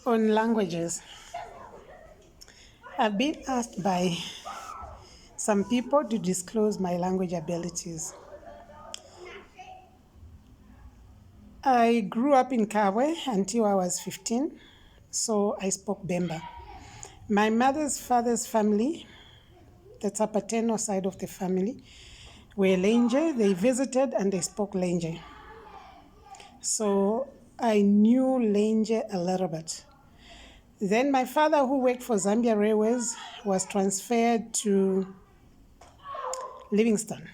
On languages, I've been asked by some people to disclose my language abilities. I grew up in Kabwe until I was 15, so I spoke Bemba. My mother's father's family, that's a paternal side of the family, were Lenje. They visited and they spoke Lenje. So I knew Lenje a little bit. Then my father, who worked for Zambia Railways, was transferred to Livingstone.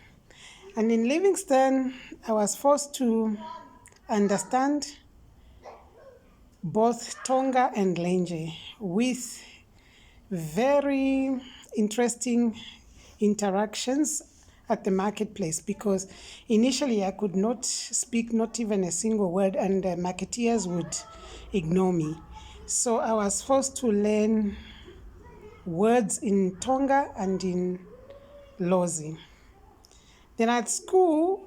And in Livingstone, I was forced to understand both Tonga and Lenje with very interesting interactions at the marketplace, because initially I could not speak not even a single word, and the marketeers would ignore me. So I was forced to learn words in Tonga and in Lozi. Then at school,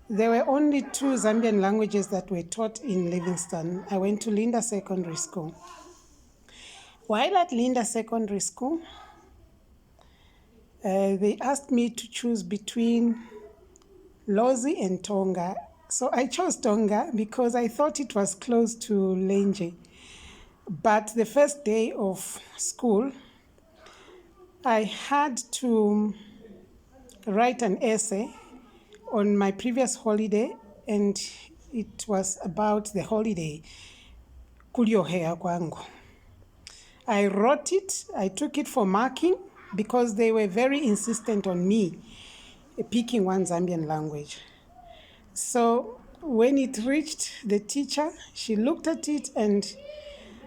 there were only two Zambian languages that were taught in Livingstone. I went to Linda Secondary School. While at Linda Secondary School, they asked me to choose between Lozi and Tonga. So I chose Tonga because I thought it was close to Lenje. But the first day of school, I had to write an essay on my previous holiday, and it was about the holiday kuliohea kwangu. I wrote it, I took it for marking because they were very insistent on me picking one Zambian language. So when it reached the teacher, she looked at it and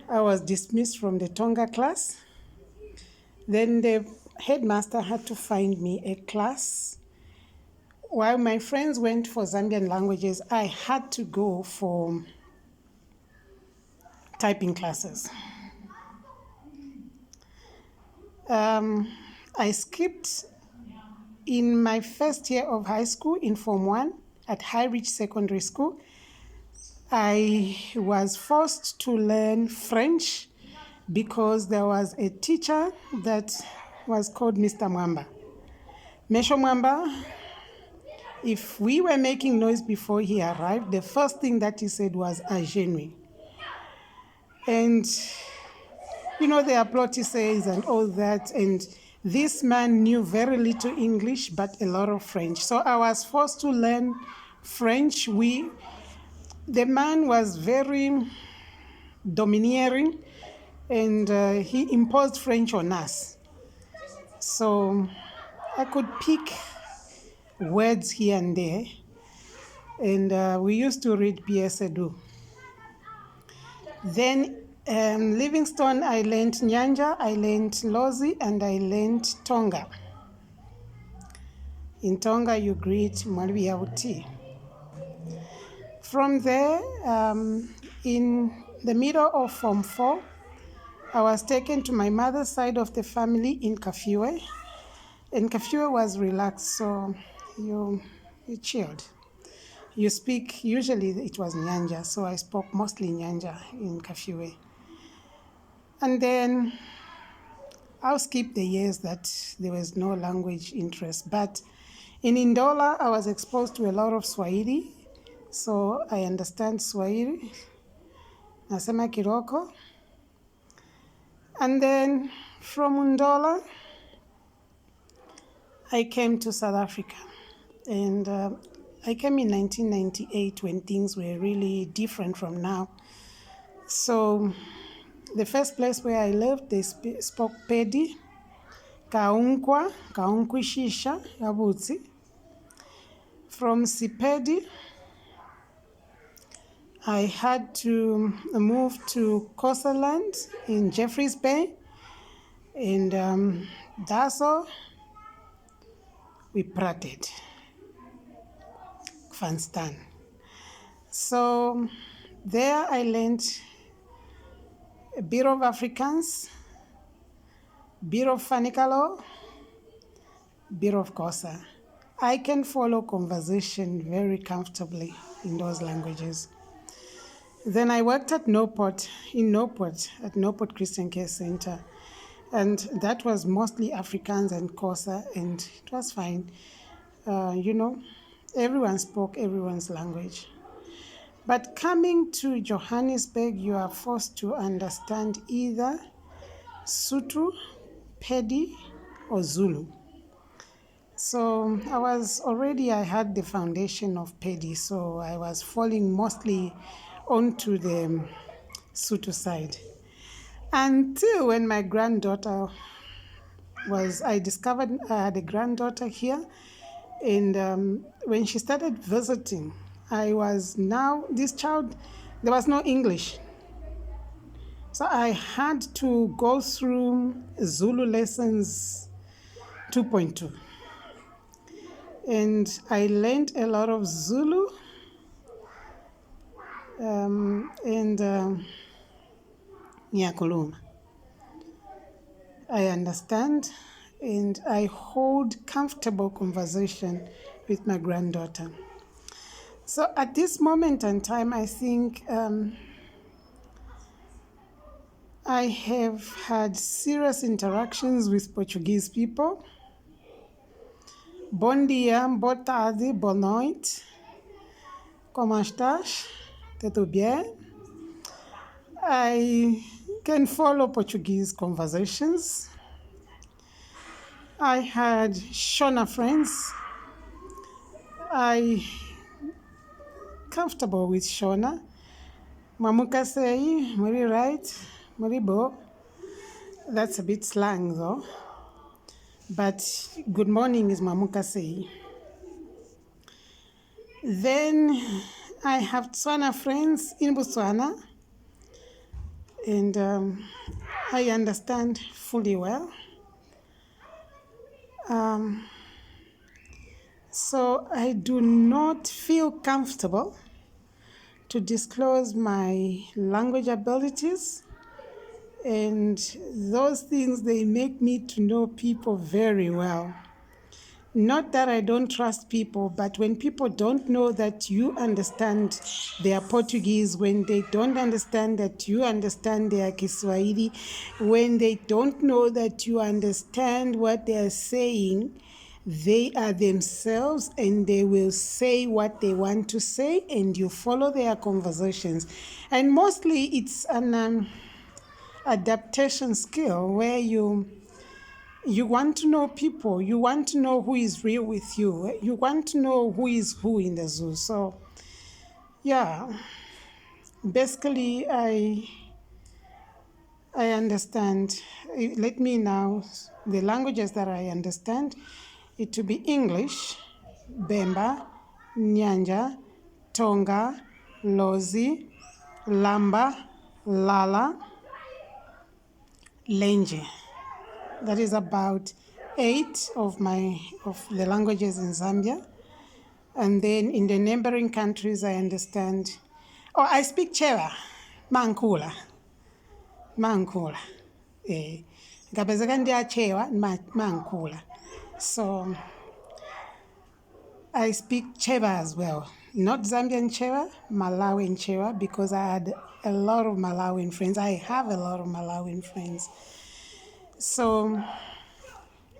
I was dismissed from the Tonga class. Then the headmaster had to find me a class. While my friends went for Zambian languages, I had to go for typing classes. I skipped in my first year of high school in Form 1 at High Ridge Secondary School. I was forced to learn French because there was a teacher that was called Mr. Mwamba. Mesho Mwamba, if we were making noise before he arrived, the first thing that he said was Agenui. And you know, the applaudisses and all that, and this man knew very little English but a lot of French. So I was forced to learn French. The man was very domineering, and he imposed French on us. So I could pick words here and there, and we used to read B.S. Edu. Then Livingstone, I learned Nyanja, I learned Lozi, and I learned Tonga. In Tonga, you greet Mwalimu Yauti. From there, in the middle of Form 4, I was taken to my mother's side of the family in Kafue. And Kafue was relaxed, so you chilled. You speak, usually it was Nyanja, so I spoke mostly Nyanja in Kafue. And then I'll skip the years that there was no language interest. But in Ndola, I was exposed to a lot of Swahili. So I understand Swahili, nasema Kiroko. And then from Ndola, I came to South Africa. And I came in 1998 when things were really different from now. So the first place where I lived, they spoke Pedi, Kaunquishisha, Yabutsi. From Sipedi, I had to move to Coastal Land in Jeffreys Bay, and Daso, we prated, Kvanstan. So there I learned a bit of Afrikaans, bit of Fanikalo, bit of Xhosa. I can follow conversation very comfortably in those languages. Then I worked at Nopot, at Nopot Christian Care Center. And that was mostly Afrikaans and Xhosa, and it was fine. Everyone spoke everyone's language. But coming to Johannesburg, you are forced to understand either Sotho, Pedi, or Zulu. So I had the foundation of Pedi, so I was falling mostly onto the Sotho side. Until when my granddaughter I discovered I had a granddaughter here, and when she started visiting, this child, there was no English. So I had to go through Zulu lessons 2.2. And I learned a lot of Zulu, and Nyakuluma. I understand, and I hold comfortable conversation with my granddaughter. So at this moment in time, I think I have had serious interactions with Portuguese people. Bom dia, boa tarde, boa noite. Como estás? Tudo bem? I can follow Portuguese conversations. I had Shona friends. I comfortable with Shona. Mamuka sei, muri right, muri bo. That's a bit slang though. But good morning is Mamuka sei. Then I have Tswana friends in Botswana, and I understand fully well. So I do not feel comfortable to disclose my language abilities, and those things, they make me to know people very well. Not that I don't trust people, but when people don't know that you understand their Portuguese, when they don't understand that you understand their Kiswahili, when they don't know that you understand what they are saying, they are themselves and they will say what they want to say, and you follow their conversations. And mostly it's an adaptation skill where you want to know people, you want to know who is real with you, you want to know who is who in the zoo. So yeah, basically I understand. Let me now, the languages that I understand, it to be English, Bemba, Nyanja, Tonga, Lozi, Lamba, Lala, Lenje. That is about 8 of the languages in Zambia. And then in the neighboring countries, I understand. Oh, I speak Chewa, Mankula. Ngabezeka ndia Chewa, Mankula. So I speak Chewa as well. Not Zambian Chewa, Malawian Chewa, because I had a lot of Malawian friends. I have a lot of Malawian friends. So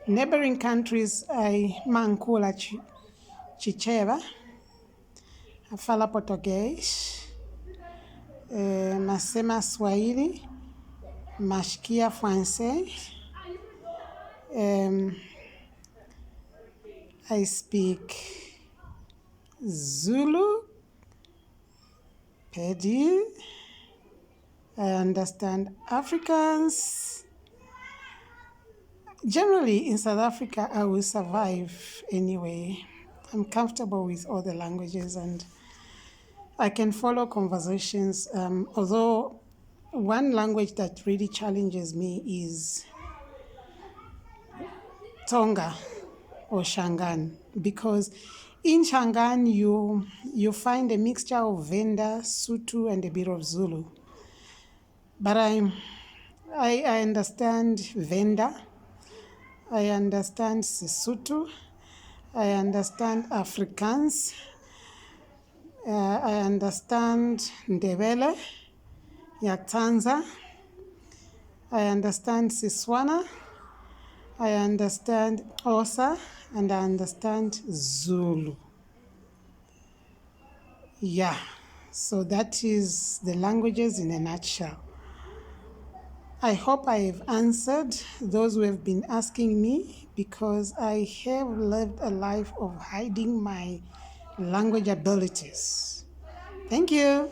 neighboring countries, I Mankula Chicheva, I fala Português, Masema Swahili, Mashkia Francais. I speak Zulu, Pedi. I understand Afrikaans. Generally, in South Africa, I will survive anyway. I'm comfortable with all the languages and I can follow conversations. Although one language that really challenges me is Tonga or Shangaan, because in Shangaan you find a mixture of Venda, Sotho, and a bit of Zulu. But I understand Venda, I understand Sesotho, I understand Afrikaans, I understand Ndebele, Nyatanza. I understand Siswana. I understand Xhosa, and I understand Zulu. Yeah, so that is the languages in a nutshell. I hope I have answered those who have been asking me, because I have lived a life of hiding my language abilities. Thank you.